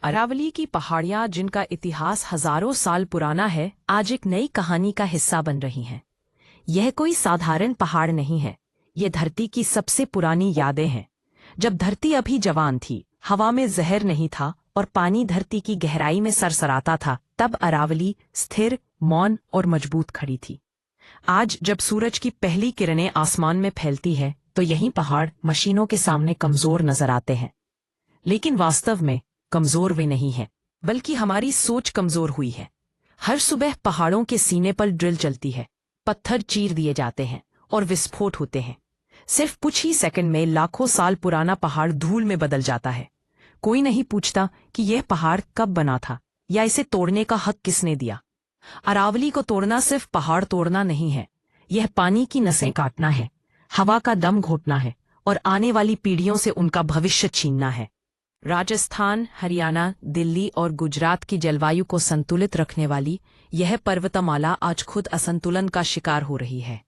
अरावली की पहाड़ियां, जिनका इतिहास हजारों साल पुराना है, आज एक नई कहानी का हिस्सा बन रही हैं। यह कोई साधारण पहाड़ नहीं है, ये धरती की सबसे पुरानी यादें हैं। जब धरती अभी जवान थी, हवा में जहर नहीं था और पानी धरती की गहराई में सरसराता था, तब अरावली स्थिर, मौन और मजबूत खड़ी थी। आज जब सूरज की पहली किरणें आसमान में फैलती है, तो यही पहाड़ मशीनों के सामने कमजोर नजर आते हैं। लेकिन वास्तव में कमजोर वे नहीं हैं, बल्कि हमारी सोच कमजोर हुई है। हर सुबह पहाड़ों के सीने पर ड्रिल चलती है, पत्थर चीर दिए जाते हैं और विस्फोट होते हैं। सिर्फ कुछ ही सेकंड में लाखों साल पुराना पहाड़ धूल में बदल जाता है। कोई नहीं पूछता कि यह पहाड़ कब बना था या इसे तोड़ने का हक किसने दिया। अरावली को तोड़ना सिर्फ पहाड़ तोड़ना नहीं है, यह पानी की नसें काटना है, हवा का दम घोटना है और आने वाली पीढ़ियों से उनका भविष्य छीनना है। राजस्थान, हरियाणा, दिल्ली और गुजरात की जलवायु को संतुलित रखने वाली यह पर्वतमाला आज खुद असंतुलन का शिकार हो रही है।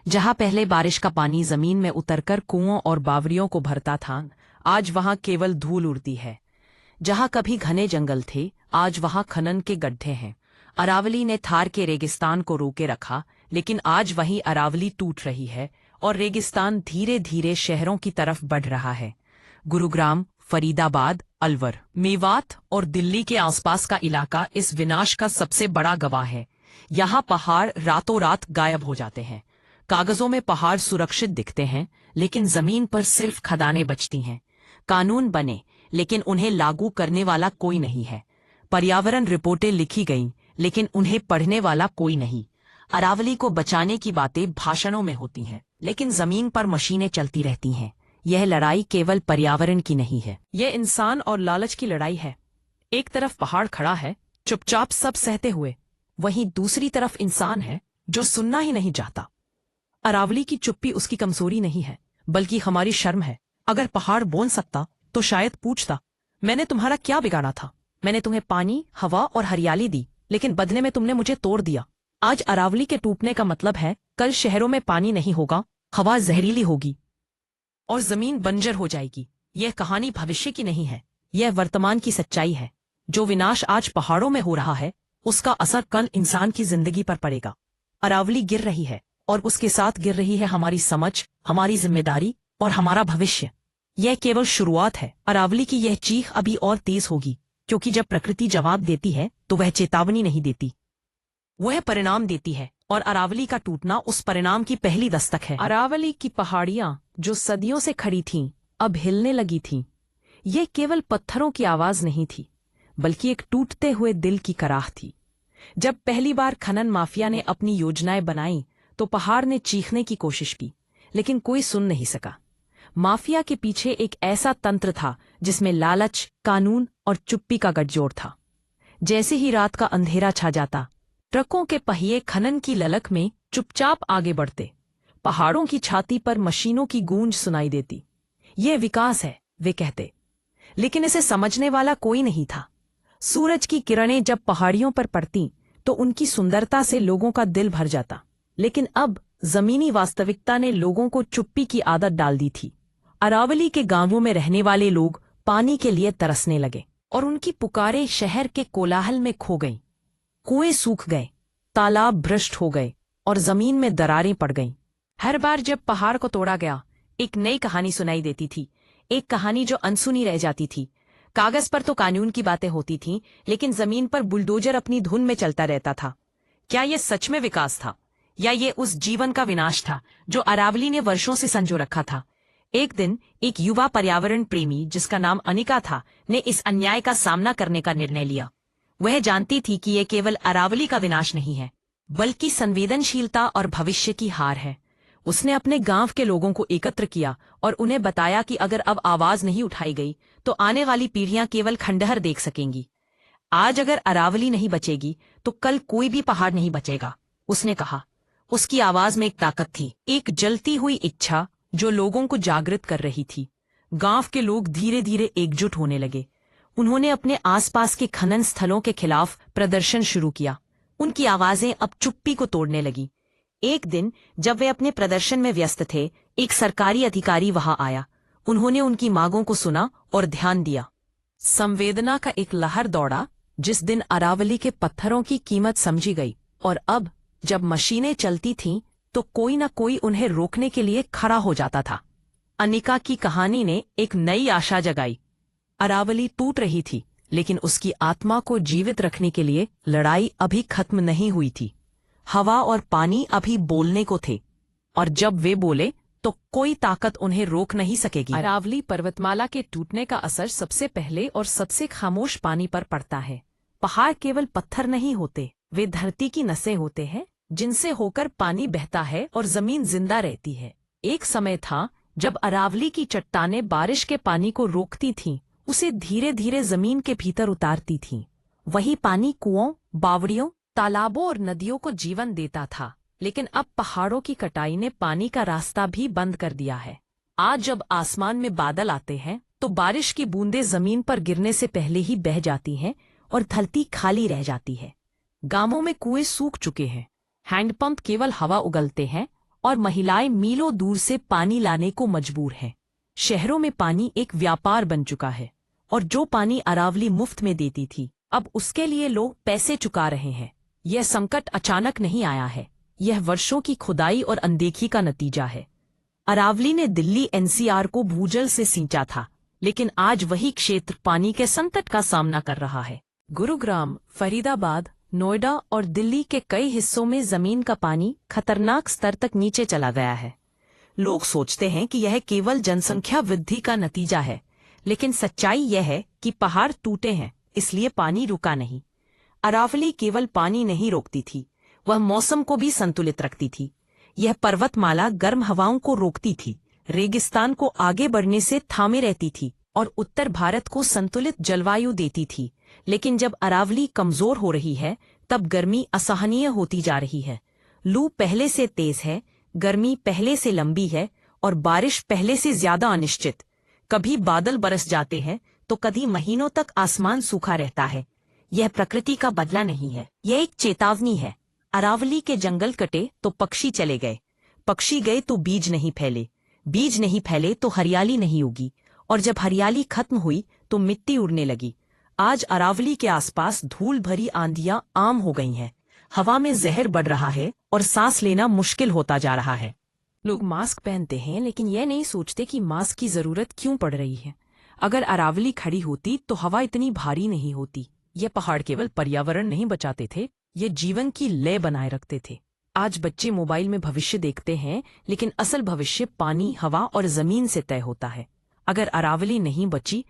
जहां पहले बारिश का पानी जमीन में उतरकर कुओं और बावड़ियों को भरता था, आज वहां केवल धूल उड़ती है। जहां कभी घने जंगल थे, आज वहां खनन के गड्ढे हैं। अरावली ने थार के रेगिस्तान को रोके रखा, लेकिन आज वही अरावली टूट रही है और रेगिस्तान धीरे धीरे शहरों की तरफ बढ़ रहा है। गुरुग्राम, फरीदाबाद, अलवर, मेवात और दिल्ली के आसपास का इलाका इस विनाश का सबसे बड़ा गवाह है। यहाँ पहाड़ रातों रात गायब हो जाते हैं। कागजों में पहाड़ सुरक्षित दिखते हैं, लेकिन जमीन पर सिर्फ खदानें बचती हैं। कानून बने, लेकिन उन्हें लागू करने वाला कोई नहीं है। पर्यावरण रिपोर्टें लिखी गईं, लेकिन उन्हें पढ़ने वाला कोई नहीं। अरावली को बचाने की बातें भाषणों में होती हैं, लेकिन जमीन पर मशीनें चलती रहती हैं। यह लड़ाई केवल पर्यावरण की नहीं है, यह इंसान और लालच की लड़ाई है। एक तरफ पहाड़ खड़ा है, चुपचाप सब सहते हुए, वहीं दूसरी तरफ इंसान है जो सुनना ही नहीं चाहता। अरावली की चुप्पी उसकी कमजोरी नहीं है, बल्कि हमारी शर्म है। अगर पहाड़ बोल सकता तो शायद पूछता, मैंने तुम्हारा क्या बिगाड़ा था? मैंने तुम्हें पानी, हवा और हरियाली दी, लेकिन बदले में तुमने मुझे तोड़ दिया। आज अरावली के टूटने का मतलब है, कल शहरों में पानी नहीं होगा, हवा जहरीली होगी और जमीन बंजर हो जाएगी। यह कहानी भविष्य की नहीं है, यह वर्तमान की सच्चाई है। जो विनाश आज पहाड़ों में हो रहा है, उसका असर कल इंसान की जिंदगी पर पड़ेगा। अरावली गिर रही है और उसके साथ गिर रही है हमारी समझ, हमारी जिम्मेदारी और हमारा भविष्य। यह केवल शुरुआत है। अरावली की यह चीख अभी और तेज होगी, क्योंकि जब प्रकृति जवाब देती है तो वह चेतावनी नहीं देती, वह परिणाम देती है। और अरावली का टूटना उस परिणाम की पहली दस्तक है। अरावली की पहाड़ियां जो सदियों से खड़ी थीं, अब हिलने लगी थीं। ये केवल पत्थरों की आवाज नहीं थी, बल्कि एक टूटते हुए दिल की कराह थी। जब पहली बार खनन माफिया ने अपनी योजनाएं बनाई, तो पहाड़ ने चीखने की कोशिश की, लेकिन कोई सुन नहीं सका। माफिया के पीछे एक ऐसा तंत्र था जिसमें लालच, कानून और चुप्पी का गठजोड़ था। जैसे ही रात का अंधेरा छा जाता, ट्रकों के पहिए खनन की ललक में चुपचाप आगे बढ़ते। पहाड़ों की छाती पर मशीनों की गूंज सुनाई देती। यह विकास है, वे कहते, लेकिन इसे समझने वाला कोई नहीं था। सूरज की किरणें जब पहाड़ियों पर पड़ती, तो उनकी सुंदरता से लोगों का दिल भर जाता। लेकिन अब जमीनी वास्तविकता ने लोगों को चुप्पी की आदत डाल दी थी। अरावली के गांवों में रहने वाले लोग पानी के लिए तरसने लगे और उनकी पुकारें शहर के कोलाहल में खो गईं। कुएं सूख गए, तालाब भ्रष्ट हो गए और जमीन में दरारें पड़ गईं। हर बार जब पहाड़ को तोड़ा गया, एक नई कहानी सुनाई देती थी, एक कहानी जो अनसुनी रह जाती थी। कागज पर तो कानून की बातें होती थीं, लेकिन जमीन पर बुलडोजर अपनी धुन में चलता रहता था। क्या यह सच में विकास था, या ये उस जीवन का विनाश था जो अरावली ने वर्षों से संजो रखा था? एक दिन एक युवा पर्यावरण प्रेमी, जिसका नाम अनिका था, ने इस अन्याय का सामना करने का निर्णय लिया। वह जानती थी कि यह केवल अरावली का विनाश नहीं है, बल्कि संवेदनशीलता और भविष्य की हार है। उसने अपने गांव के लोगों को एकत्र किया और उन्हें बताया कि अगर अब आवाज नहीं उठाई गई, तो आने वाली पीढ़ियां केवल खंडहर देख सकेंगी। आज अगर अरावली नहीं बचेगी, तो कल कोई भी पहाड़ नहीं बचेगा, उसने कहा। उसकी आवाज में एक ताकत थी, एक जलती हुई इच्छा जो लोगों को जागृत कर रही थी। गांव के लोग धीरे धीरे एकजुट होने लगे। उन्होंने अपने आसपास के खनन स्थलों के खिलाफ प्रदर्शन शुरू किया। उनकी आवाजें अब चुप्पी को तोड़ने लगी। एक दिन जब वे अपने प्रदर्शन में व्यस्त थे, एक सरकारी अधिकारी वहां आया। उन्होंने उनकी मांगों को सुना और ध्यान दिया। संवेदना का एक लहर दौड़ा जिस दिन अरावली के पत्थरों की कीमत समझी गई, और अब जब मशीनें चलती थीं तो कोई न कोई उन्हें रोकने के लिए खड़ा हो जाता था। अनिका की कहानी ने एक नई आशा जगाई। अरावली टूट रही थी, लेकिन उसकी आत्मा को जीवित रखने के लिए लड़ाई अभी खत्म नहीं हुई थी। हवा और पानी अभी बोलने को थे, और जब वे बोले तो कोई ताकत उन्हें रोक नहीं सकेगी। अरावली पर्वतमाला के टूटने का असर सबसे पहले और सबसे खामोश पानी पर पड़ता है। पहाड़ केवल पत्थर नहीं होते, वे धरती की नसें होते हैं जिनसे होकर पानी बहता है और जमीन जिंदा रहती है। एक समय था जब अरावली की चट्टानें बारिश के पानी को रोकती थीं, उसे धीरे धीरे जमीन के भीतर उतारती थीं। वही पानी कुओं, बावड़ियों, तालाबों और नदियों को जीवन देता था। लेकिन अब पहाड़ों की कटाई ने पानी का रास्ता भी बंद कर दिया है। आज जब आसमान में बादल आते हैं तो बारिश की बूंदें जमीन पर गिरने से पहले ही बह जाती हैं और धरती खाली रह जाती है। गांवों में कुएं सूख चुके हैं, हैंडपंप केवल हवा उगलते हैं और महिलाएं मीलों दूर से पानी लाने को मजबूर हैं। शहरों में पानी एक व्यापार बन चुका है, और जो पानी अरावली मुफ्त में देती थी अब उसके लिए लोग पैसे चुका रहे हैं। यह संकट अचानक नहीं आया है, यह वर्षों की खुदाई और अनदेखी का नतीजा है। अरावली ने दिल्ली एनसीआर को भूजल से सींचा था, लेकिन आज वही क्षेत्र पानी के संकट का सामना कर रहा है। गुरुग्राम, फरीदाबाद, नोएडा और दिल्ली के कई हिस्सों में जमीन का पानी खतरनाक स्तर तक नीचे चला गया है। लोग सोचते हैं कि यह केवल जनसंख्या वृद्धि का नतीजा है, लेकिन सच्चाई यह है कि पहाड़ टूटे हैं, इसलिए पानी रुका नहीं। अरावली केवल पानी नहीं रोकती थी, वह मौसम को भी संतुलित रखती थी। यह पर्वतमाला गर्म हवाओं को रोकती थी, रेगिस्तान को आगे बढ़ने से थामे रहती थी और उत्तर भारत को संतुलित जलवायु देती थी। लेकिन जब अरावली कमजोर हो रही है तब गर्मी असहनीय होती जा रही है। लू पहले से तेज है, गर्मी पहले से लंबी है और बारिश पहले से ज्यादा अनिश्चित। कभी बादल बरस जाते हैं तो कभी महीनों तक आसमान सूखा रहता है। यह प्रकृति का बदला नहीं है, यह एक चेतावनी है। अरावली के जंगल कटे तो पक्षी चले गए, पक्षी गए तो बीज नहीं फैले, बीज नहीं फैले तो हरियाली नहीं उगी, और जब हरियाली खत्म हुई तो मिट्टी उड़ने लगी। आज अरावली के आसपास धूल भरी आंधियां आम हो गई हैं, हवा में जहर बढ़ रहा है और सांस लेना मुश्किल होता जा रहा है। लोग मास्क पहनते हैं, लेकिन यह नहीं सोचते कि मास्क की जरूरत क्यों पड़ रही है। अगर अरावली खड़ी होती तो हवा इतनी भारी नहीं होती। यह पहाड़ केवल पर्यावरण नहीं बचाते थे, ये जीवन की लय बनाए रखते थे। आज बच्चे मोबाइल में भविष्य देखते हैं, लेकिन असल भविष्य पानी, हवा और जमीन से तय होता है। अगर अरावली नहीं बची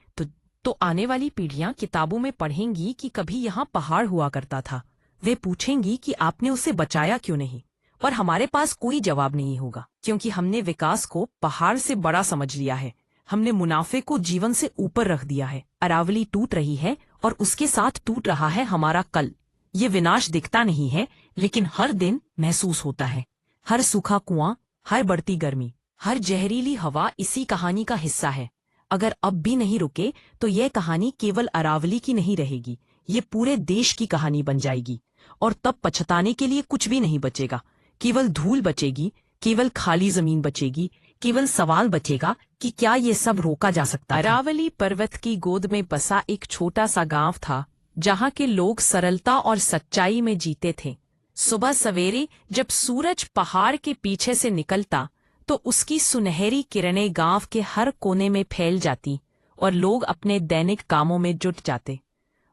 तो आने वाली पीढ़ियां किताबों में पढ़ेंगी कि कभी यहाँ पहाड़ हुआ करता था। वे पूछेंगी कि आपने उसे बचाया क्यों नहीं, और हमारे पास कोई जवाब नहीं होगा, क्योंकि हमने विकास को पहाड़ से बड़ा समझ लिया है। हमने मुनाफे को जीवन से ऊपर रख दिया है। अरावली टूट रही है और उसके साथ टूट रहा है हमारा कल। ये विनाश दिखता नहीं है, लेकिन हर दिन महसूस होता है। हर सूखा कुआं, हर बढ़ती गर्मी, हर जहरीली हवा इसी कहानी का हिस्सा है। अगर अब भी नहीं रुके तो यह कहानी केवल अरावली की नहीं रहेगी, ये पूरे देश की कहानी बन जाएगी। और तब पछताने के लिए कुछ भी नहीं बचेगा, केवल धूल बचेगी, केवल खाली जमीन बचेगी, केवल सवाल बचेगा कि क्या ये सब रोका जा सकता है। अरावली पर्वत की गोद में बसा एक छोटा सा गांव था, जहां के लोग सरलता और सच्चाई में जीते थे। सुबह सवेरे जब सूरज पहाड़ के पीछे से निकलता तो उसकी सुनहरी किरणें गांव के हर कोने में फैल जाती और लोग अपने दैनिक कामों में जुट जाते।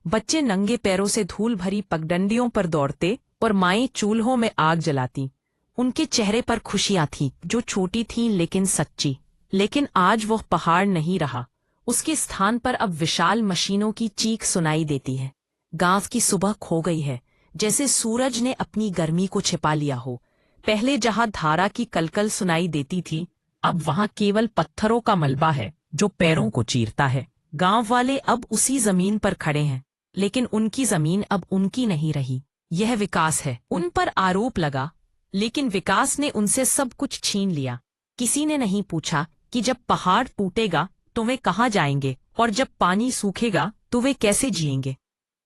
बच्चे नंगे पैरों से धूल भरी पगडंडियों पर दौड़ते और माएं चूल्हों में आग जलाती। उनके चेहरे पर खुशियां थीं, जो छोटी थीं लेकिन सच्ची। लेकिन आज वह पहाड़ नहीं रहा, उसके स्थान पर अब विशाल मशीनों की चीख सुनाई देती है। गांव की सुबह खो गई है, जैसे सूरज ने अपनी गर्मी को छिपा लिया हो। पहले जहां धारा की कलकल सुनाई देती थी, अब वहां केवल पत्थरों का मलबा है जो पैरों को चीरता है। गांव वाले अब उसी जमीन पर खड़े हैं, लेकिन उनकी जमीन अब उनकी नहीं रही। यह विकास है। उन पर आरोप लगा, लेकिन विकास ने उनसे सब कुछ छीन लिया। किसी ने नहीं पूछा कि जब पहाड़ टूटेगा तो वे कहाँ जाएंगे, और जब पानी सूखेगा तो वे कैसे जिएंगे।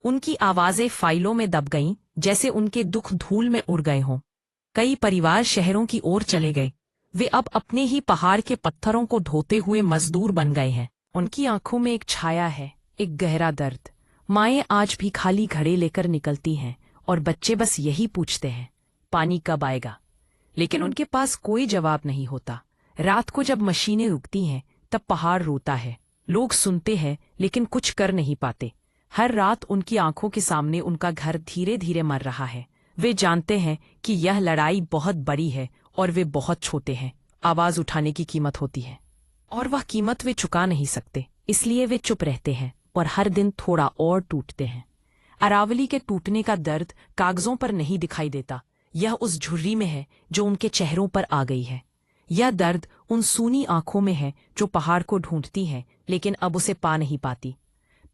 उनकी आवाजें फाइलों में दब गईं, जैसे उनके दुख धूल में उड़ गए हों। कई परिवार शहरों की ओर चले गए, वे अब अपने ही पहाड़ के पत्थरों को ढोते हुए मजदूर बन गए हैं। उनकी आंखों में एक छाया है, एक गहरा दर्द। माएँ आज भी खाली घड़े लेकर निकलती हैं और बच्चे बस यही पूछते हैं, पानी कब आएगा? लेकिन उनके पास कोई जवाब नहीं होता। रात को जब मशीनें रुकती हैं तब पहाड़ रोता है। लोग सुनते हैं लेकिन कुछ कर नहीं पाते। हर रात उनकी आंखों के सामने उनका घर धीरे धीरे मर रहा है। वे जानते हैं कि यह लड़ाई बहुत बड़ी है और वे बहुत छोटे हैं। आवाज उठाने की कीमत होती है और वह कीमत वे चुका नहीं सकते, इसलिए वे चुप रहते हैं और हर दिन थोड़ा और टूटते हैं। अरावली के टूटने का दर्द कागजों पर नहीं दिखाई देता, यह उस झुर्री में है जो उनके चेहरों पर आ गई है। यह दर्द उन सूनी आंखों में है जो पहाड़ को ढूंढती हैं लेकिन अब उसे पा नहीं पाती।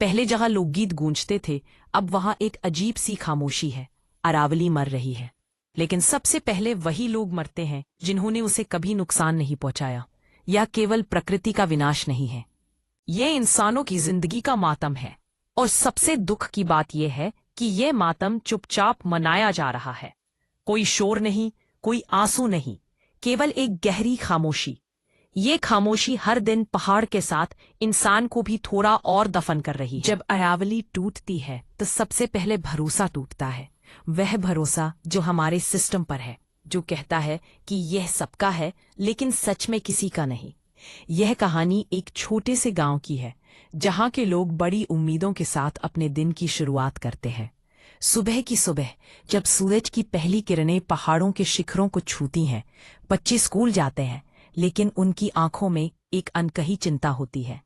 पहले जहां लोकगीत गूंजते थे अब वहां एक अजीब सी खामोशी है। अरावली मर रही है, लेकिन सबसे पहले वही लोग मरते हैं जिन्होंने उसे कभी नुकसान नहीं पहुंचाया। यह केवल प्रकृति का विनाश नहीं है, यह इंसानों की जिंदगी का मातम है। और सबसे दुख की बात यह है कि यह मातम चुपचाप मनाया जा रहा है। कोई शोर नहीं, कोई आंसू नहीं, केवल एक गहरी खामोशी। ये खामोशी हर दिन पहाड़ के साथ इंसान को भी थोड़ा और दफन कर रही है। जब अरावली टूटती है तो सबसे पहले भरोसा टूटता है। वह भरोसा जो हमारे सिस्टम पर है, जो कहता है कि यह सबका है लेकिन सच में किसी का नहीं। यह कहानी एक छोटे से गांव की है जहां के लोग बड़ी उम्मीदों के साथ अपने दिन की शुरुआत करते हैं। सुबह की सुबह जब सूरज की पहली किरणें पहाड़ों के शिखरों को छूती हैं, बच्चे स्कूल जाते हैं लेकिन उनकी आंखों में एक अनकही चिंता होती है।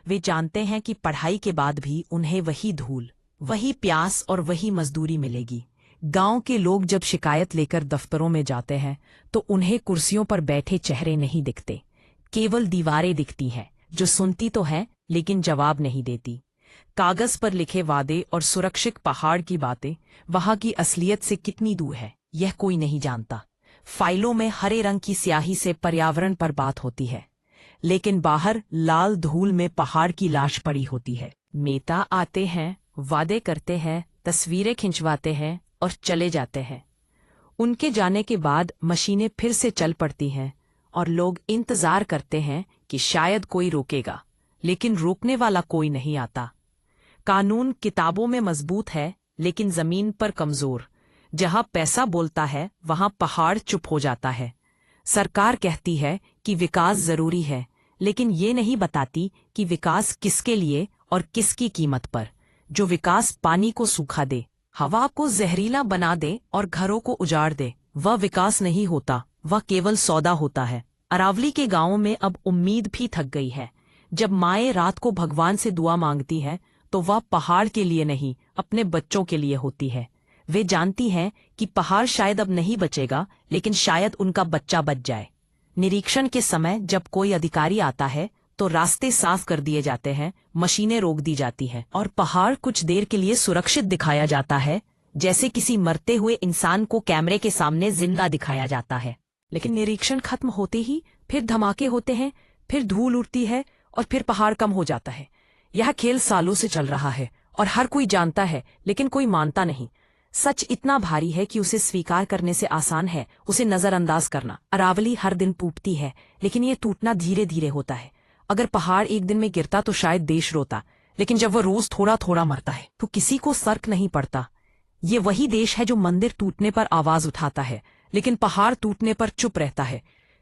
वे जानते हैं कि पढ़ाई के बाद भी उन्हें वही धूल, वही प्यास और वही मजदूरी मिलेगी। गांव के लोग जब शिकायत लेकर दफ्तरों में जाते हैं तो उन्हें कुर्सियों पर बैठे चेहरे नहीं दिखते, केवल दीवारें दिखती हैं जो सुनती तो है लेकिन जवाब नहीं देती। कागज पर लिखे वादे और सुरक्षित पहाड़ की बातें वहां की असलियत से कितनी दूर है यह कोई नहीं जानता। फाइलों में हरे रंग की स्याही से पर्यावरण पर बात होती है, लेकिन बाहर लाल धूल में पहाड़ की लाश पड़ी होती है। नेता आते हैं, वादे करते हैं, तस्वीरें खिंचवाते हैं और चले जाते हैं। उनके जाने के बाद मशीनें फिर से चल पड़ती हैं और लोग इंतजार करते हैं कि शायद कोई रोकेगा, लेकिन रोकने वाला कोई नहीं आता। कानून किताबों में मजबूत है लेकिन जमीन पर कमजोर। जहां पैसा बोलता है वहां पहाड़ चुप हो जाता है। सरकार कहती है कि विकास जरूरी है, लेकिन ये नहीं बताती कि विकास किसके लिए और किसकी कीमत पर। जो विकास पानी को सूखा दे, हवा को जहरीला बना दे और घरों को उजाड़ दे, वह विकास नहीं होता, वह केवल सौदा होता है। अरावली के गांवों में अब उम्मीद भी थक गई है। जब माएँ रात को भगवान से दुआ मांगती है तो वह पहाड़ के लिए नहीं, अपने बच्चों के लिए होती है। वे जानती हैं कि पहाड़ शायद अब नहीं बचेगा, लेकिन शायद उनका बच्चा बच जाए। निरीक्षण के समय जब कोई अधिकारी आता है तो रास्ते साफ कर दिए जाते हैं, मशीनें रोक दी जाती हैं और पहाड़ कुछ देर के लिए सुरक्षित दिखाया जाता है, जैसे किसी मरते हुए इंसान को कैमरे के सामने जिंदा दिखाया जाता है। लेकिन निरीक्षण खत्म होते ही फिर धमाके होते हैं, फिर धूल उड़ती है और फिर पहाड़ कम हो जाता है। यह खेल सालों से चल रहा है और हर कोई जानता है, लेकिन कोई मानता नहीं। सच इतना भारी है कि उसे स्वीकार करने से आसान है उसे नजरअंदाज करना। अरावली हर दिन टूटती है, लेकिन ये टूटना धीरे धीरे होता है। अगर पहाड़ एक दिन में गिरता तो शायद देश रोता, लेकिन जब वह रोज थोड़ा थोड़ा मरता है तो किसी को फर्क नहीं पड़ता। ये वही देश है जो मंदिर टूटने पर आवाज उठाता है, लेकिन पहाड़ टूटने पर चुप रहता है,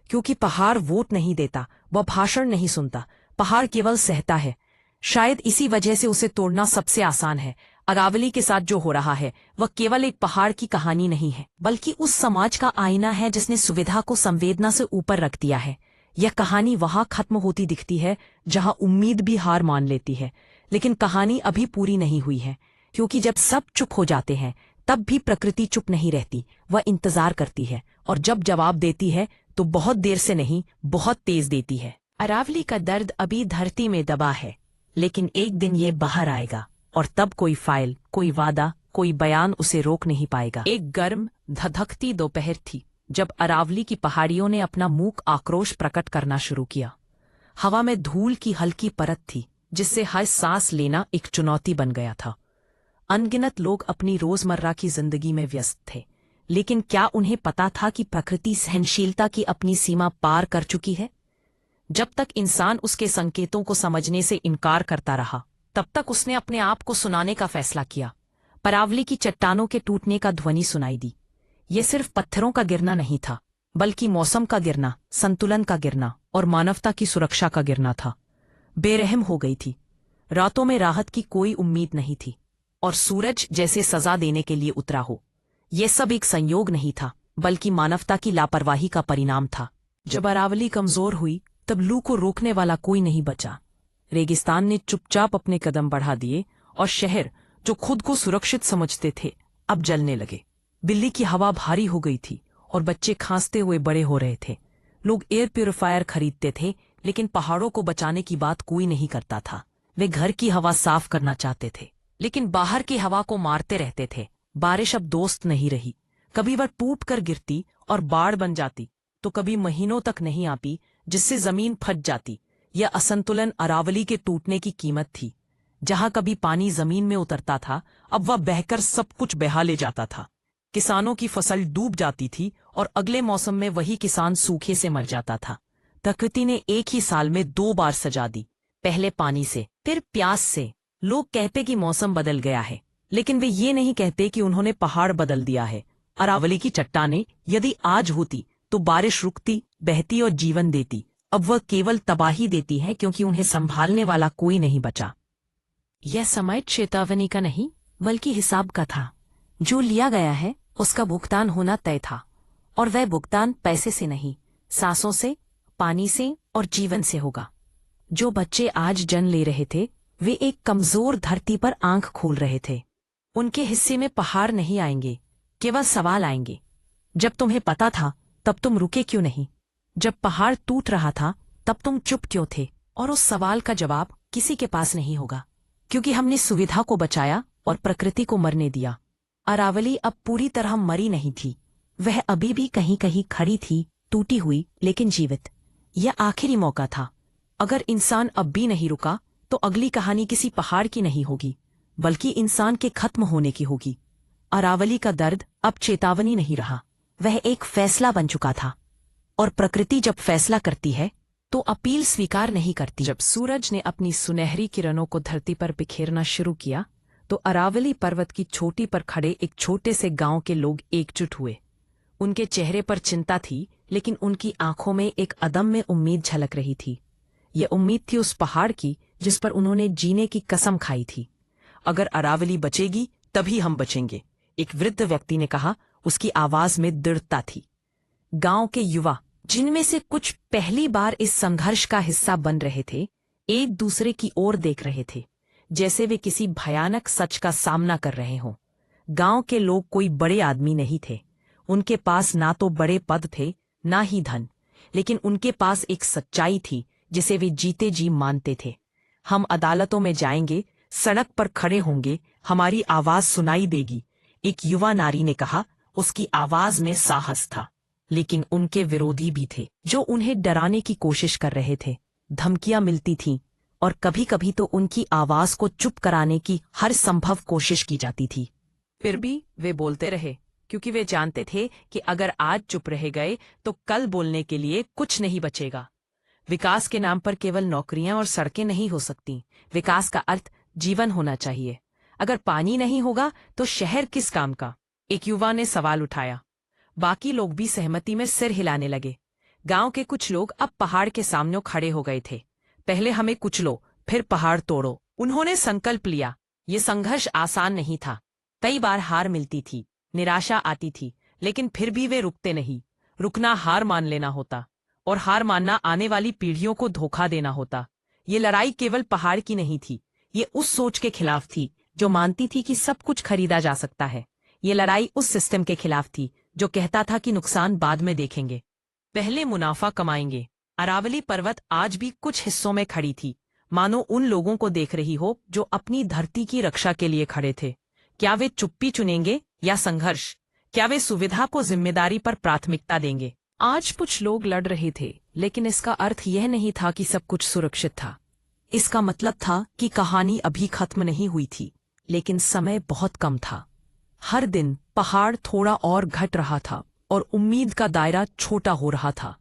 क्योंकि पहाड़ वोट नहीं देता, वह भाषण नहीं सुनता, पहाड़ केवल सहता है। शायद इसी वजह से उसे तोड़ना सबसे आसान है। अरावली के साथ जो हो रहा है वह केवल एक पहाड़ की कहानी नहीं है, बल्कि उस समाज का आईना है जिसने सुविधा को संवेदना से ऊपर रख दिया है। यह कहानी वहां खत्म होती दिखती है जहां उम्मीद भी हार मान लेती है, लेकिन कहानी अभी पूरी नहीं हुई है, क्योंकि जब सब चुप हो जाते हैं तब भी प्रकृति चुप नहीं रहती, वह इंतजार करती है, और जब जवाब देती है तो बहुत देर से नहीं, बहुत तेज देती है। अरावली का दर्द अभी धरती में दबा है, लेकिन एक दिन ये बाहर आएगा और तब कोई फाइल, कोई वादा, कोई बयान उसे रोक नहीं पाएगा। एक गर्म धधकती दोपहर थी जब अरावली की पहाड़ियों ने अपना मूक आक्रोश प्रकट करना शुरू किया। हवा में धूल की हल्की परत थी जिससे हर सांस लेना एक चुनौती बन गया था। अनगिनत लोग अपनी रोजमर्रा की जिंदगी में व्यस्त थे, लेकिन क्या उन्हें पता था कि प्रकृति सहनशीलता की अपनी सीमा पार कर चुकी है? जब तक इंसान उसके संकेतों को समझने से इनकार करता रहा, तब तक उसने अपने आप को सुनाने का फैसला किया। अरावली की चट्टानों के टूटने का ध्वनि सुनाई दी। ये सिर्फ पत्थरों का गिरना नहीं था, बल्कि मौसम का गिरना, संतुलन का गिरना और मानवता की सुरक्षा का गिरना था। बेरहम हो गई थी। रातों में राहत की कोई उम्मीद नहीं थी, और सूरज जैसे सजा देने के लिए उतरा हो। यह सब एक संयोग नहीं था, बल्कि मानवता की लापरवाही का परिणाम था। जब अरावली कमजोर हुई, तब लू को रोकने वाला कोई नहीं बचा। रेगिस्तान ने चुपचाप अपने कदम बढ़ा दिए, और शहर, जो खुद को सुरक्षित समझते थे, अब जलने लगे। दिल्ली की हवा भारी हो गई थी, और बच्चे खांसते हुए बड़े हो रहे थे। लोग एयर प्यूरिफायर खरीदते थे, लेकिन पहाड़ों को बचाने की बात कोई नहीं करता था। वे घर की हवा साफ करना चाहते थे, लेकिन बाहर की हवा को मारते रहते थे। बारिश अब दोस्त नहीं रही। कभी वह टूट कर गिरती और बाढ़ बन जाती, तो कभी महीनों तक नहीं आती, जिससे जमीन फट जाती। यह असंतुलन अरावली के टूटने की कीमत थी। जहां कभी पानी जमीन में उतरता था, अब वह बहकर सब कुछ बहा ले जाता था। किसानों की फसल डूब जाती थी, और अगले मौसम में वही किसान सूखे से मर जाता था। प्रकृति ने एक ही साल में 2 बार सजा दी, पहले पानी से, फिर प्यास से। लोग कहते कि मौसम बदल गया है, लेकिन वे ये नहीं कहते कि उन्होंने पहाड़ बदल दिया है। अरावली की चट्टानें यदि आज होती, तो बारिश रुकती, बहती और जीवन देती। अब वह केवल तबाही देती है, क्योंकि उन्हें संभालने वाला कोई नहीं बचा। यह समय चेतावनी का नहीं, बल्कि हिसाब का था। जो लिया गया है, उसका भुगतान होना तय था, और वह भुगतान पैसे से नहीं, सांसों से, पानी से और जीवन से होगा। जो बच्चे आज जन्म ले रहे थे, वे एक कमजोर धरती पर आंख खोल रहे थे। उनके हिस्से में पहाड़ नहीं आएंगे, केवल सवाल आएंगे। जब तुम्हें पता था, तब तुम रुके क्यों नहीं? जब पहाड़ टूट रहा था, तब तुम चुप क्यों थे? और उस सवाल का जवाब किसी के पास नहीं होगा, क्योंकि हमने सुविधा को बचाया और प्रकृति को मरने दिया। अरावली अब पूरी तरह मरी नहीं थी। वह अभी भी कहीं कहीं खड़ी थी, टूटी हुई लेकिन जीवित। यह आखिरी मौका था। अगर इंसान अब भी नहीं रुका, तो अगली कहानी किसी पहाड़ की नहीं होगी, बल्कि इंसान के खत्म होने की होगी। अरावली का दर्द अब चेतावनी नहीं रहा, वह एक फैसला बन चुका था। और प्रकृति जब फैसला करती है, तो अपील स्वीकार नहीं करती। जब सूरज ने अपनी सुनहरी किरणों को धरती पर बिखेरना शुरू किया, तो अरावली पर्वत की चोटी पर खड़े एक छोटे से गांव के लोग एकजुट हुए। उनके चेहरे पर चिंता थी, लेकिन उनकी आंखों में एक अदम्य उम्मीद झलक रही थी। यह उम्मीद थी उस पहाड़ की, जिस पर उन्होंने जीने की कसम खाई थी। अगर अरावली बचेगी, तभी हम बचेंगे, एक वृद्ध व्यक्ति ने कहा। उसकी आवाज में दृढ़ता थी। गांव के युवा, जिनमें से कुछ पहली बार इस संघर्ष का हिस्सा बन रहे थे, एक दूसरे की ओर देख रहे थे, जैसे वे किसी भयानक सच का सामना कर रहे हों। गांव के लोग कोई बड़े आदमी नहीं थे। उनके पास ना तो बड़े पद थे, ना ही धन, लेकिन उनके पास एक सच्चाई थी जिसे वे जीते जी मानते थे। हम अदालतों में जाएंगे, सड़क पर खड़े होंगे, हमारी आवाज सुनाई देगी, एक युवा नारी ने कहा। उसकी आवाज में साहस था, लेकिन उनके विरोधी भी थे, जो उन्हें डराने की कोशिश कर रहे थे। धमकियां मिलती थीं, और कभी कभी तो उनकी आवाज को चुप कराने की हर संभव कोशिश की जाती थी। फिर भी वे बोलते रहे, क्योंकि वे जानते थे कि अगर आज चुप रह गए, तो कल बोलने के लिए कुछ नहीं बचेगा। विकास के नाम पर केवल नौकरियां और सड़कें नहीं हो सकती। विकास का अर्थ जीवन होना चाहिए। अगर पानी नहीं होगा, तो शहर किस काम का? एक युवा ने सवाल उठाया। बाकी लोग भी सहमति में सिर हिलाने लगे। गांव के कुछ लोग अब पहाड़ के सामने खड़े हो गए थे। पहले हमें कुचलो, फिर पहाड़ तोड़ो, उन्होंने संकल्प लिया। ये संघर्ष आसान नहीं था। कई बार हार मिलती थी, निराशा आती थी, लेकिन फिर भी वे रुकते नहीं। रुकना हार मान लेना होता, और हार मानना आने वाली पीढ़ियों को धोखा देना होता। ये लड़ाई केवल पहाड़ की नहीं थी, ये उस सोच के खिलाफ थी जो मानती थी कि सब कुछ खरीदा जा सकता है। ये लड़ाई उस सिस्टम के खिलाफ थी जो कहता था कि नुकसान बाद में देखेंगे, पहले मुनाफा कमाएंगे। अरावली पर्वत आज भी कुछ हिस्सों में खड़ी थी, मानो उन लोगों को देख रही हो जो अपनी धरती की रक्षा के लिए खड़े थे। क्या वे चुप्पी चुनेंगे या संघर्ष? क्या वे सुविधा को जिम्मेदारी पर प्राथमिकता देंगे? आज कुछ लोग लड़ रहे थे, लेकिन इसका अर्थ यह नहीं था कि सब कुछ सुरक्षित था। इसका मतलब था कि कहानी अभी खत्म नहीं हुई थी, लेकिन समय बहुत कम था। हर दिन पहाड़ थोड़ा और घट रहा था, और उम्मीद का दायरा छोटा हो रहा था।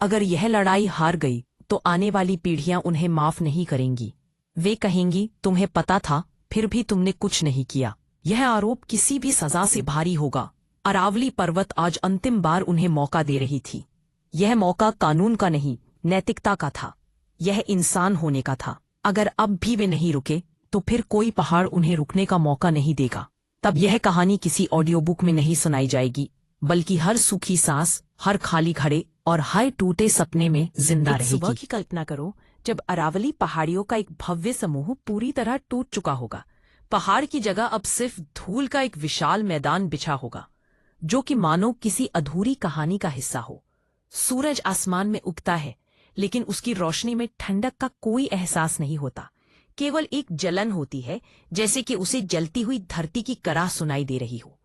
अगर यह लड़ाई हार गई, तो आने वाली पीढ़ियां उन्हें माफ नहीं करेंगी। वे कहेंगी तुम्हें पता था फिर भी तुमने कुछ नहीं किया। यह आरोप किसी भी सजा से भारी होगा। अरावली पर्वत आज अंतिम बार उन्हें मौका दे रही थी। यह मौका कानून का नहीं, नैतिकता का था। यह इंसान होने का था। अगर अब भी वे नहीं रुके तो फिर कोई पहाड़ उन्हें रुकने का मौका नहीं देगा। तब यह कहानी किसी ऑडियो बुक में नहीं सुनाई जाएगी, बल्कि हर सूखी सांस, हर खाली घड़े और हर टूटे सपने में जिंदा रहेगी। सुबह की कल्पना करो जब अरावली पहाड़ियों का एक भव्य समूह पूरी तरह टूट चुका होगा। पहाड़ की जगह अब सिर्फ धूल का एक विशाल मैदान बिछा होगा, जो कि मानो किसी अधूरी कहानी का हिस्सा हो। सूरज आसमान में उगता है, लेकिन उसकी रोशनी में ठंडक का कोई एहसास नहीं होता। केवल एक जलन होती है, जैसे कि उसे जलती हुई धरती की कराह सुनाई दे रही हो।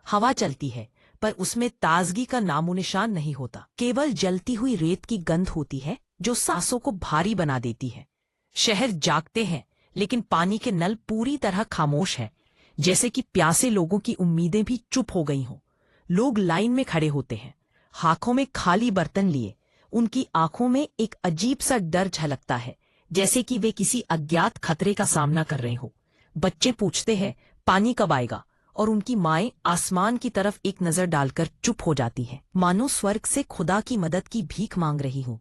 हवा चलती है, पर उसमें ताजगी का नामोनिशान नहीं होता। केवल जलती हुई रेत की गंध होती है, जो सांसों को भारी बना देती है। शहर जागते हैं, लेकिन पानी के नल पूरी तरह खामोश है, जैसे कि प्यासे लोगों की उम्मीदें भी चुप हो गई हों। लोग लाइन में खड़े होते हैं, हाथों में खाली बर्तन लिए। उनकी आंखों में एक अजीब सा डर झलकता है, जैसे कि वे किसी अज्ञात खतरे का सामना कर रहे हो। बच्चे पूछते हैं पानी कब आएगा, और उनकी माएं आसमान की तरफ एक नजर डालकर चुप हो जाती हैं, मानो स्वर्ग से खुदा की मदद की भीख मांग रही हो।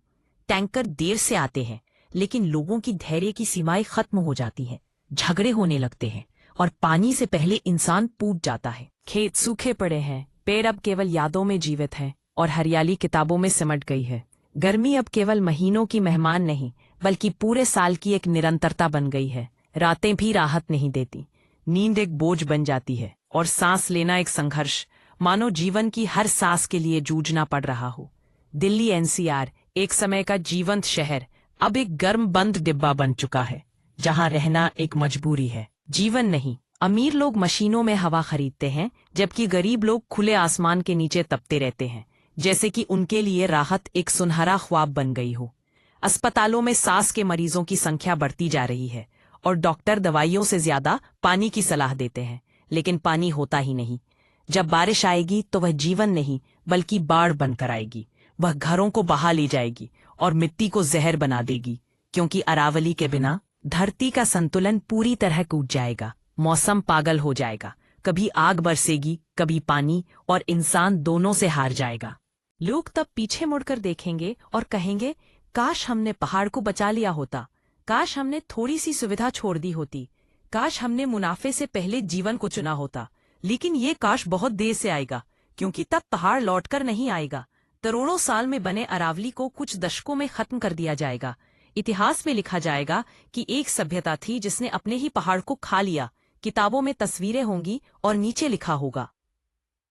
टैंकर देर से आते हैं, लेकिन लोगों की धैर्य की सीमाएं खत्म हो जाती हैं। झगड़े होने लगते हैं, और पानी से पहले इंसान पूछ जाता है। खेत सूखे पड़े हैं, पेड़ अब केवल यादों में जीवित हैं, और हरियाली किताबों में सिमट गई है। गर्मी अब केवल महीनों की मेहमान नहीं, बल्कि पूरे साल की एक निरंतरता बन गई है। रातें भी राहत नहीं देती, नींद एक बोझ बन जाती है, और सांस लेना एक संघर्ष, मानो जीवन की हर सांस के लिए जूझना पड़ रहा हो। दिल्ली एनसीआर, एक समय का जीवंत शहर, अब एक गर्म बंद डिब्बा बन चुका है, जहां रहना एक मजबूरी है, जीवन नहीं। अमीर लोग मशीनों में हवा खरीदते हैं, जबकि गरीब लोग खुले आसमान के नीचे तपते रहते हैं, जैसे कि उनके लिए राहत एक सुनहरा ख्वाब बन गई हो। अस्पतालों में सांस के मरीजों की संख्या बढ़ती जा रही है, और डॉक्टर दवाइयों से ज्यादा पानी की सलाह देते हैं, लेकिन पानी होता ही नहीं। जब बारिश आएगी तो वह जीवन नहीं, बल्कि बाढ़ बनकर आएगी। वह घरों को बहा ले जाएगी और मिट्टी को जहर बना देगी, क्योंकि अरावली के बिना धरती का संतुलन पूरी तरह टूट जाएगा। मौसम पागल हो जाएगा, कभी आग बरसेगी, कभी पानी, और इंसान दोनों से हार जाएगा। लोग तब पीछे मुड़कर देखेंगे और कहेंगे, काश हमने पहाड़ को बचा लिया होता, काश हमने थोड़ी सी सुविधा छोड़ दी होती, काश हमने मुनाफे से पहले जीवन को चुना होता। लेकिन ये काश बहुत देर से आएगा, क्योंकि तब पहाड़ लौटकर नहीं आएगा। करोड़ों साल में बने अरावली को कुछ दशकों में खत्म कर दिया जाएगा। इतिहास में लिखा जाएगा कि एक सभ्यता थी जिसने अपने ही पहाड़ को खा लिया। किताबों में तस्वीरें होंगी और नीचे लिखा होगा,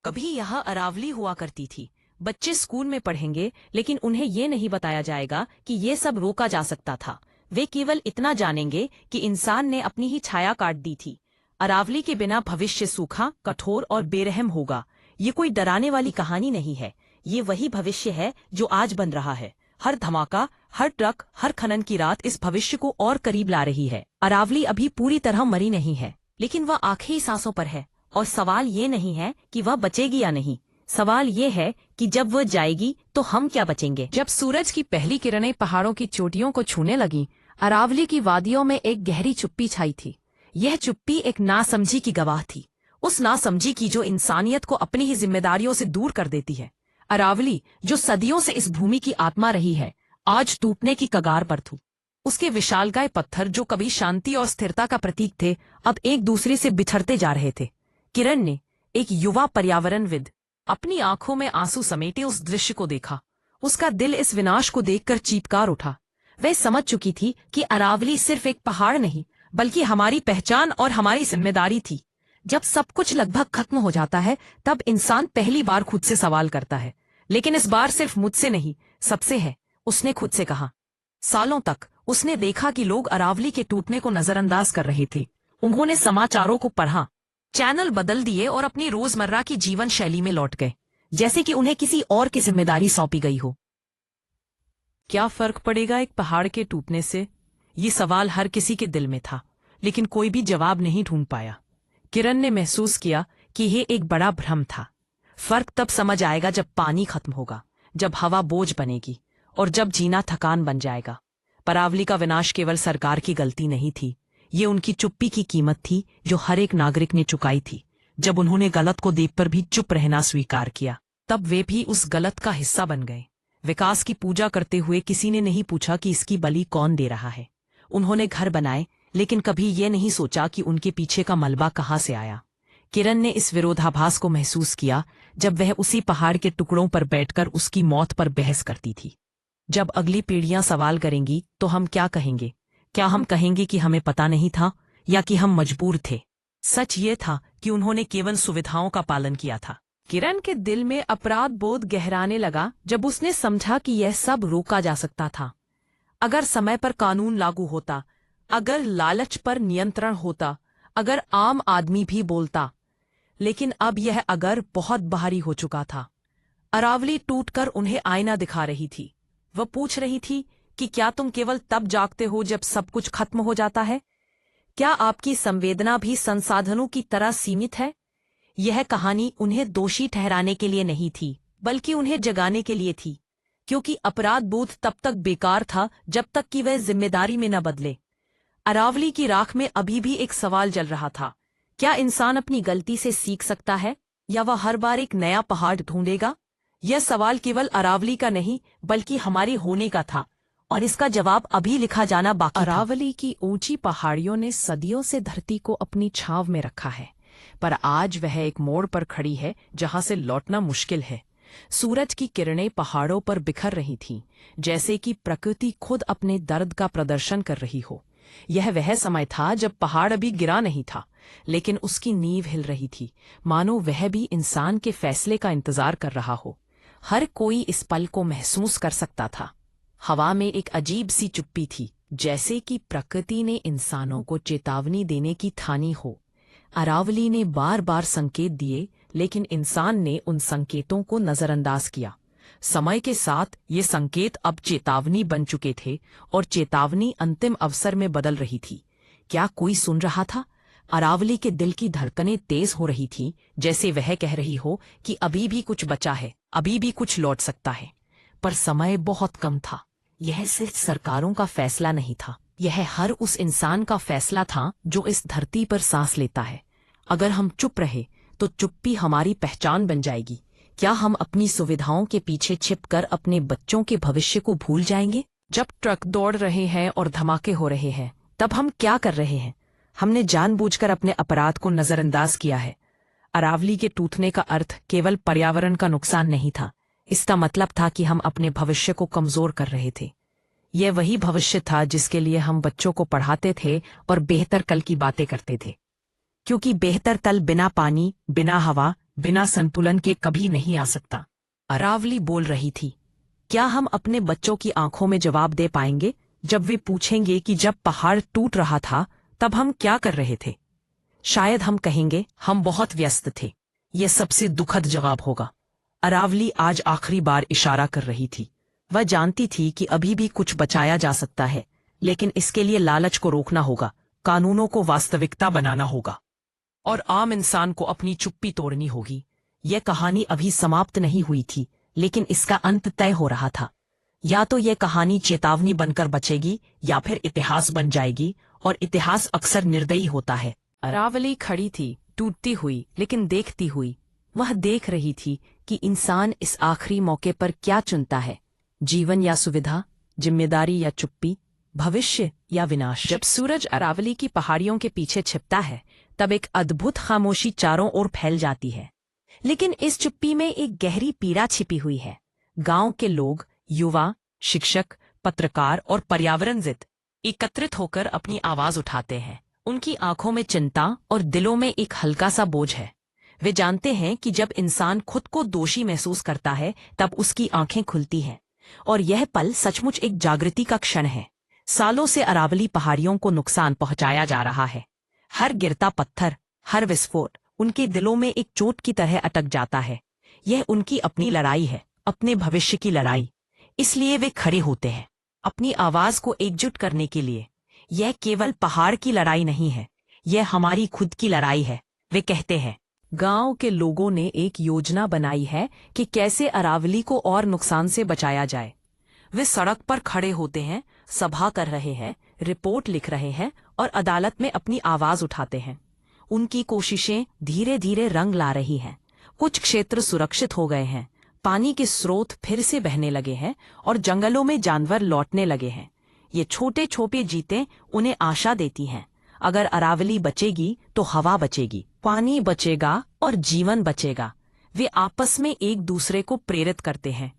कभी यह अरावली हुआ करती थी। बच्चे स्कूल में पढ़ेंगे, लेकिन उन्हें ये नहीं बताया जाएगा कि ये सब रोका जा सकता था। वे केवल इतना जानेंगे कि इंसान ने अपनी ही छाया काट दी थी। अरावली के बिना भविष्य सूखा, कठोर और बेरहम होगा। ये कोई डराने वाली कहानी नहीं है, ये वही भविष्य है जो आज बन रहा है। हर धमाका, हर ट्रक, हर खनन की रात इस भविष्य को और करीब ला रही है। अरावली अभी पूरी तरह मरी नहीं है, लेकिन वह आखिरी सांसों पर है। और सवाल ये नहीं है कि वह बचेगी या नहीं, सवाल ये है कि जब वह जाएगी तो हम क्या बचेंगे। जब सूरज की पहली किरणें पहाड़ों की चोटियों को छूने लगी, अरावली की वादियों में एक गहरी चुप्पी छाई थी। यह चुप्पी एक नासमझी की गवाह थी, उस नासमझी की जो इंसानियत को अपनी ही जिम्मेदारियों से दूर कर देती है। अरावली, जो सदियों से इस भूमि की आत्मा रही है, आज टूटने की कगार पर थी। उसके विशालकाय पत्थर, जो कभी शांति और स्थिरता का प्रतीक थे, अब एक दूसरे से बिछड़ते जा रहे थे। किरण ने, एक युवा पर्यावरणविद, अपनी आंखों में आंसू समेटे उस दृश्य को देखा। उसका दिल इस विनाश को देखकर चीत्कार उठा। वह समझ चुकी थी कि अरावली सिर्फ एक पहाड़ नहीं, बल्कि हमारी पहचान और हमारी जिम्मेदारी थी। जब सब कुछ लगभग खत्म हो जाता है, तब इंसान पहली बार खुद से सवाल करता है, लेकिन इस बार सिर्फ मुझसे नहीं, सबसे है, उसने खुद से कहा। सालों तक उसने देखा कि लोग अरावली के टूटने को नजरअंदाज कर रहे थे। उन्होंने समाचारों को पढ़ा, चैनल बदल दिए और अपनी रोजमर्रा की जीवन शैली में लौट गए, जैसे कि उन्हें किसी और की जिम्मेदारी सौंपी गई हो। क्या फर्क पड़ेगा एक पहाड़ के टूटने से? ये सवाल हर किसी के दिल में था, लेकिन कोई भी जवाब नहीं ढूंढ पाया। किरण ने महसूस किया कि यह एक बड़ा भ्रम था। फर्क तब समझ आएगा जब पानी खत्म होगा, जब हवा बोझ बनेगी, और जब जीना थकान बन जाएगा। अरावली का विनाश केवल सरकार की गलती नहीं थी, ये उनकी चुप्पी की कीमत थी जो हर एक नागरिक ने चुकाई थी। जब उन्होंने गलत को देखकर भी चुप रहना स्वीकार किया, तब वे भी उस गलत का हिस्सा बन गए। विकास की पूजा करते हुए किसी ने नहीं पूछा कि इसकी बलि कौन दे रहा है। उन्होंने घर बनाए, लेकिन कभी ये नहीं सोचा कि उनके पीछे का मलबा कहाँ से आया। किरण ने इस विरोधाभास को महसूस किया जब वह उसी पहाड़ के टुकड़ों पर बैठकर उसकी मौत पर बहस करती थी। जब अगली पीढ़ियां सवाल करेंगी तो हम क्या कहेंगे? क्या हम कहेंगे कि हमें पता नहीं था, या कि हम मजबूर थे? सच ये था कि उन्होंने केवल सुविधाओं का पालन किया था। किरण के दिल में अपराध बोध गहराने लगा जब उसने समझा कि यह सब रोका जा सकता था। अगर समय पर कानून लागू होता, अगर लालच पर नियंत्रण होता, अगर आम आदमी भी बोलता। लेकिन अब यह अगर बहुत बाहरी हो चुका था। अरावली टूटकर उन्हें आईना दिखा रही थी। वह पूछ रही थी कि क्या तुम केवल तब जागते हो जब सब कुछ खत्म हो जाता है? क्या आपकी संवेदना भी संसाधनों की तरह सीमित है? यह कहानी उन्हें दोषी ठहराने के लिए नहीं थी, बल्कि उन्हें जगाने के लिए थी, क्योंकि अपराध बोध तब तक बेकार था जब तक कि वह जिम्मेदारी में न बदले। अरावली की राख में अभी भी एक सवाल जल रहा था। क्या इंसान अपनी गलती से सीख सकता है, या वह हर बार एक नया पहाड़ ढूंढेगा? यह सवाल केवल अरावली का नहीं, बल्कि हमारे होने का था, और इसका जवाब अभी लिखा जाना बाकी था। अरावली की ऊंची पहाड़ियों ने सदियों से धरती को अपनी छांव में रखा है, पर आज वह एक मोड़ पर खड़ी है जहां से लौटना मुश्किल है। सूरज की किरणें पहाड़ों पर बिखर रही थीं, जैसे कि प्रकृति खुद अपने दर्द का प्रदर्शन कर रही हो। यह वह समय था जब पहाड़ अभी गिरा नहीं था, लेकिन उसकी नींव हिल रही थी, मानो वह भी इंसान के फैसले का इंतजार कर रहा हो। हर कोई इस पल को महसूस कर सकता था। हवा में एक अजीब सी चुप्पी थी, जैसे कि प्रकृति ने इंसानों को चेतावनी देने की ठानी हो। अरावली ने बार बार संकेत दिए, लेकिन इंसान ने उन संकेतों को नजरअंदाज किया। समय के साथ ये संकेत अब चेतावनी बन चुके थे, और चेतावनी अंतिम अवसर में बदल रही थी। क्या कोई सुन रहा था? अरावली के दिल की धड़कनें तेज हो रही थीं, जैसे वह कह रही हो कि अभी भी कुछ बचा है, अभी भी कुछ लौट सकता है। पर समय बहुत कम था। यह सिर्फ सरकारों का फैसला नहीं था, यह हर उस इंसान का फैसला था जो इस धरती पर सांस लेता है। अगर हम चुप रहे तो चुप्पी हमारी पहचान बन जाएगी। क्या हम अपनी सुविधाओं के पीछे छिपकर अपने बच्चों के भविष्य को भूल जाएंगे? जब ट्रक दौड़ रहे हैं और धमाके हो रहे हैं, तब हम क्या कर रहे हैं? हमने जानबूझकर अपने अपराध को नजरअंदाज किया है। अरावली के टूटने का अर्थ केवल पर्यावरण का नुकसान नहीं था, इसका मतलब था कि हम अपने भविष्य को कमजोर कर रहे थे। यह वही भविष्य था जिसके लिए हम बच्चों को पढ़ाते थे और बेहतर कल की बातें करते थे, क्योंकि बेहतर कल बिना पानी, बिना हवा, बिना संतुलन के कभी नहीं आ सकता। अरावली बोल रही थी, क्या हम अपने बच्चों की आंखों में जवाब दे पाएंगे जब वे पूछेंगे कि जब पहाड़ टूट रहा था तब हम क्या कर रहे थे? शायद हम कहेंगे, हम बहुत व्यस्त थे। यह सबसे दुखद जवाब होगा। अरावली आज आखिरी बार इशारा कर रही थी। वह जानती थी कि अभी भी कुछ बचाया जा सकता है, लेकिन इसके लिए लालच को रोकना होगा, कानूनों को वास्तविकता बनाना होगा, और आम इंसान को अपनी चुप्पी तोड़नी होगी। यह कहानी अभी समाप्त नहीं हुई थी, लेकिन इसका अंत तय हो रहा था। या तो यह कहानी चेतावनी बनकर बचेगी, या फिर इतिहास बन जाएगी, और इतिहास अक्सर निर्दयी होता है। अरावली खड़ी थी, टूटती हुई लेकिन देखती हुई। वह देख रही थी कि इंसान इस आखिरी मौके पर क्या चुनता है, जीवन या सुविधा, जिम्मेदारी या चुप्पी, भविष्य या विनाश। जब सूरज अरावली की पहाड़ियों के पीछे छिपता है, तब एक अद्भुत खामोशी चारों ओर फैल जाती है। लेकिन इस चुप्पी में एक गहरी पीड़ा छिपी हुई है। गांव के लोग, युवा, शिक्षक, पत्रकार और पर्यावरणविद एकत्रित होकर अपनी आवाज उठाते हैं। उनकी आंखों में चिंता और दिलों में एक हल्का सा बोझ है। वे जानते हैं कि जब इंसान खुद को दोषी महसूस करता है, तब उसकी आंखें खुलती हैं, और यह पल सचमुच एक जागृति का क्षण है। सालों से अरावली पहाड़ियों को नुकसान पहुंचाया जा रहा है। हर गिरता पत्थर, हर विस्फोट उनके दिलों में एक चोट की तरह अटक जाता है। यह उनकी अपनी लड़ाई है, अपने भविष्य की लड़ाई। इसलिए वे खड़े होते हैं, अपनी आवाज को एकजुट करने के लिए। यह केवल पहाड़ की लड़ाई नहीं है, यह हमारी खुद की लड़ाई है। वे कहते हैं, गांव के लोगों ने एक योजना बनाई है कि कैसे अरावली को और नुकसान से बचाया जाए। वे सड़क पर खड़े होते हैं, सभा कर रहे हैं, रिपोर्ट लिख रहे हैं और अदालत में अपनी आवाज उठाते हैं। उनकी कोशिशें धीरे धीरे रंग ला रही हैं। कुछ क्षेत्र सुरक्षित हो गए हैं, पानी के स्रोत फिर से बहने लगे हैं और जंगलों में जानवर लौटने लगे हैं। ये छोटे छोटे जीतें उन्हें आशा देती हैं। अगर अरावली बचेगी तो हवा बचेगी, पानी बचेगा और जीवन बचेगा। वे आपस में एक दूसरे को प्रेरित करते हैं।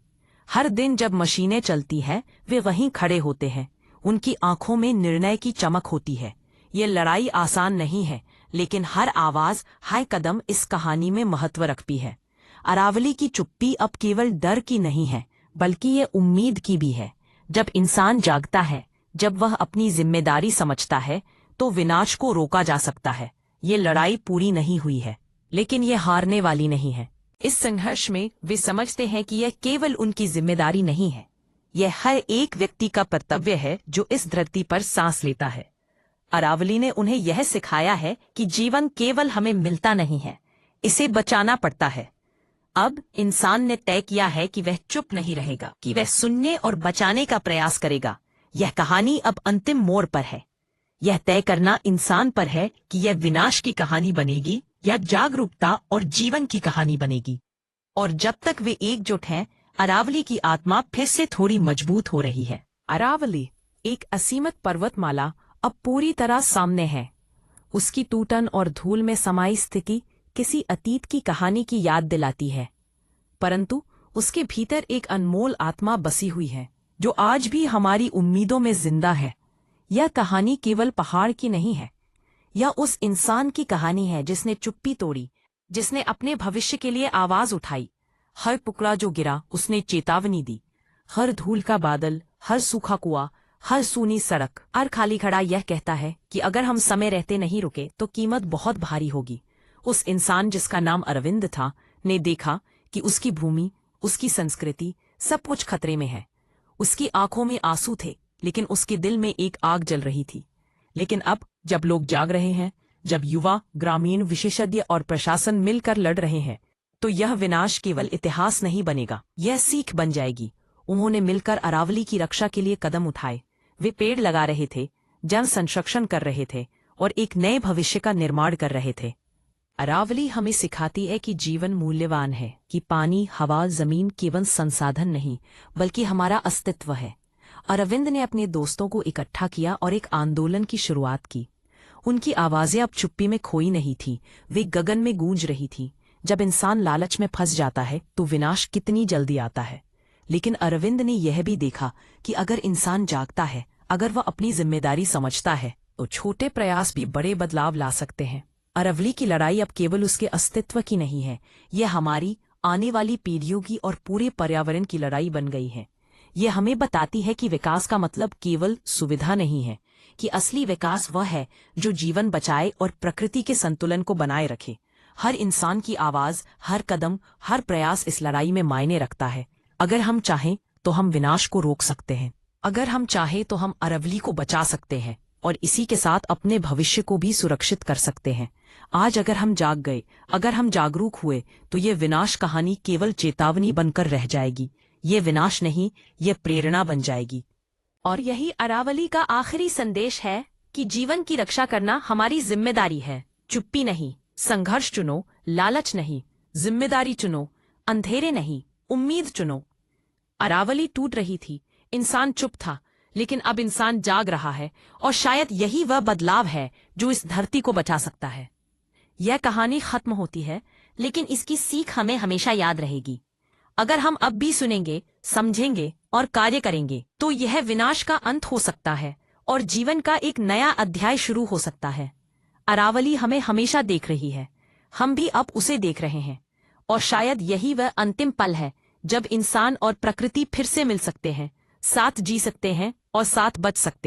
हर दिन जब मशीनें चलती हैं, वे वहीं खड़े होते हैं। उनकी आंखों में निर्णय की चमक होती है। ये लड़ाई आसान नहीं है, लेकिन हर आवाज, हर कदम इस कहानी में महत्व रखती है। अरावली की चुप्पी अब केवल डर की नहीं है, बल्कि ये उम्मीद की भी है। जब इंसान जागता है, जब वह अपनी जिम्मेदारी समझता है, तो विनाश को रोका जा सकता है। ये लड़ाई पूरी नहीं हुई है, लेकिन ये हारने वाली नहीं है। इस संघर्ष में वे समझते हैं कि यह केवल उनकी जिम्मेदारी नहीं है, यह हर एक व्यक्ति का कर्तव्य है जो इस धरती पर सांस लेता है। अरावली ने उन्हें यह सिखाया है कि जीवन केवल हमें मिलता नहीं है, इसे बचाना पड़ता है। अब इंसान ने तय किया है कि वह चुप नहीं रहेगा, कि वह सुनने और बचाने का प्रयास करेगा। यह कहानी अब अंतिम मोड़ पर है। यह तय करना इंसान पर है कि यह विनाश की कहानी बनेगी या जागरूकता और जीवन की कहानी बनेगी। और जब तक वे एकजुट हैं, अरावली की आत्मा फिर से थोड़ी मजबूत हो रही है। अरावली, एक असीमित पर्वतमाला, अब पूरी तरह सामने है। उसकी टूटन और धूल में समाई स्थिति किसी अतीत की कहानी की याद दिलाती है, परंतु उसके भीतर एक अनमोल आत्मा बसी हुई है जो आज भी हमारी उम्मीदों में जिंदा है। यह कहानी केवल पहाड़ की नहीं है, यह उस इंसान की कहानी है जिसने चुप्पी तोड़ी, जिसने अपने भविष्य के लिए आवाज उठाई। हर टुकड़ा जो गिरा, उसने चेतावनी दी। हर धूल का बादल, हर सूखा कुआं, हर सूनी सड़क, हर खाली खड़ा यह कहता है कि अगर हम समय रहते नहीं रुके तो कीमत बहुत भारी होगी। उस इंसान जिसका नाम अरविंद था ने देखा कि उसकी भूमि, उसकी संस्कृति, सब कुछ खतरे में है। उसकी आंखों में आंसू थे, लेकिन उसके दिल में एक आग जल रही थी। लेकिन अब जब लोग जाग रहे हैं, जब युवा, ग्रामीण, विशेषज्ञ और प्रशासन मिलकर लड़ रहे हैं, तो यह विनाश केवल इतिहास नहीं बनेगा, यह सीख बन जाएगी। उन्होंने मिलकर अरावली की रक्षा के लिए कदम उठाए। वे पेड़ लगा रहे थे, जन संरक्षण कर रहे थे और एक नए भविष्य का निर्माण कर रहे थे। अरावली हमें सिखाती है कि जीवन मूल्यवान है, कि पानी, हवा, जमीन केवल संसाधन नहीं बल्कि हमारा अस्तित्व है। अरविंद ने अपने दोस्तों को इकट्ठा किया और एक आंदोलन की शुरुआत की। उनकी आवाजें अब चुप्पी में खोई नहीं थी, वे गगन में गूंज रही थी। जब इंसान लालच में फंस जाता है तो विनाश कितनी जल्दी आता है। लेकिन अरविंद ने यह भी देखा कि अगर इंसान जागता है, अगर वह अपनी जिम्मेदारी समझता है, तो छोटे प्रयास भी बड़े बदलाव ला सकते हैं। अरावली की लड़ाई अब केवल उसके अस्तित्व की नहीं है, यह हमारी, आने वाली पीढ़ियों की और पूरे पर्यावरण की लड़ाई बन गई है। यह हमें बताती है कि विकास का मतलब केवल सुविधा नहीं है, कि असली विकास वह है जो जीवन बचाए और प्रकृति के संतुलन को बनाए रखे। हर इंसान की आवाज, हर कदम, हर प्रयास इस लड़ाई में मायने रखता है। अगर हम चाहें तो हम विनाश को रोक सकते हैं, अगर हम चाहें तो हम अरावली को बचा सकते हैं और इसी के साथ अपने भविष्य को भी सुरक्षित कर सकते हैं। आज अगर हम जाग गए, अगर हम जागरूक हुए, तो ये विनाश कहानी केवल चेतावनी बनकर रह जाएगी। ये विनाश नहीं, ये प्रेरणा बन जाएगी। और यही अरावली का आखिरी संदेश है कि जीवन की रक्षा करना हमारी जिम्मेदारी है। चुप्पी नहीं, संघर्ष चुनो, लालच नहीं, जिम्मेदारी चुनो, अंधेरे नहीं, उम्मीद चुनो। अरावली टूट रही थी, इंसान चुप था, लेकिन अब इंसान जाग रहा है और शायद यही वह बदलाव है जो इस धरती को बचा सकता है। यह कहानी खत्म होती है, लेकिन इसकी सीख हमें हमेशा याद रहेगी। अगर हम अब भी सुनेंगे, समझेंगे और कार्य करेंगे, तो यह विनाश का अंत हो सकता है और जीवन का एक नया अध्याय शुरू हो सकता है। अरावली हमें हमेशा देख रही है, हम भी अब उसे देख रहे हैं और शायद यही वह अंतिम पल है जब इंसान और प्रकृति फिर से मिल सकते हैं, साथ जी सकते हैं और साथ बच सकते हैं।